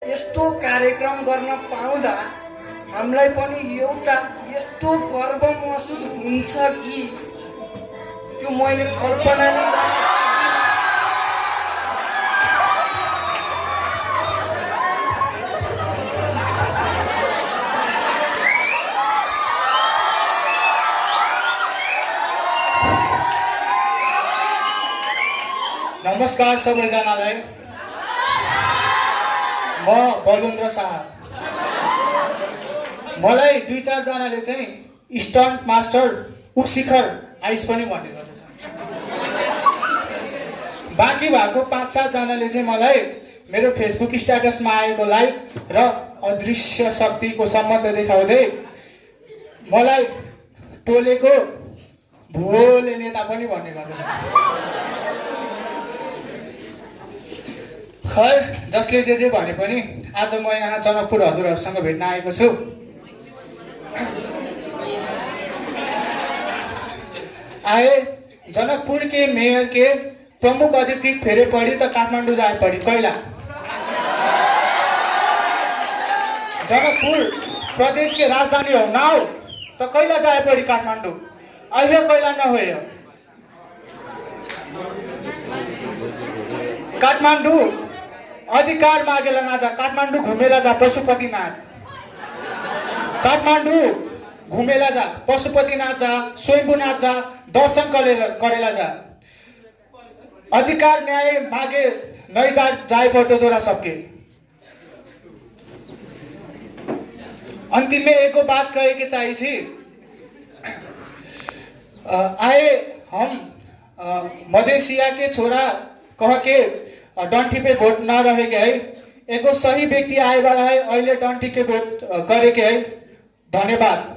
यस्तो कार्यक्रम गर्न पाउँदा हामीलाई पनि एउटा यस्तो गर्व महसुस हुन्छ कि त्यो मैले कल्पना नै गर्न सक्दिनँ। नमस्कार सबैजनालाई। म बलवन्त शाह। मलाई 2-4 जनाले चाहिँ स्टन्ट मास्टर उशिखर आइस पनि भन्ने गर्दछ। बाँकी भएको 5-7 जनाले चाहिँ मलाई मेरो फेसबुक स्ट्याटसमा आएको लाइक र अदृश्य शक्तिको सम्बन्ध देखाउँदै मलाई टोलेको भोले नेता पनि भन्ने गर्दछ। खैर, जसले जे भने पनि आज म यहाँ जनकपुर हजुरहरूसँग भेट्न आएको छु। आए जनकपुर के मेयर के प्रमुख अधिकृत फेरे पड़ी तो काठमाडौँ जाए पड़ी कैला। जनकपुर प्रदेश के राजधानी हो ना हो तो कैला जाए पड़ी काठमाडौँ। अहियो कैला न हो काठमाडौँ अधिकार मागेला ना जा। काठमाडौँ घुमेला जा पशुपतिनाथ। काठमाडौँ घुमेला जा पशुपतिनाथ जा, स्वयंभूनाथ जा, दर्शन करेला जा। अधिकार न्याय मागे नहीं जाए पड़तो तोरा सबके। अंतिम में एको बात कहे के चाहिए। आए हम मधेसिया के छोरा कह के डंठी पे वोट न रहे के है। एगो सही व्यक्ति आए वाला है, अहिले डंठी के वोट करे के है। धन्यवाद।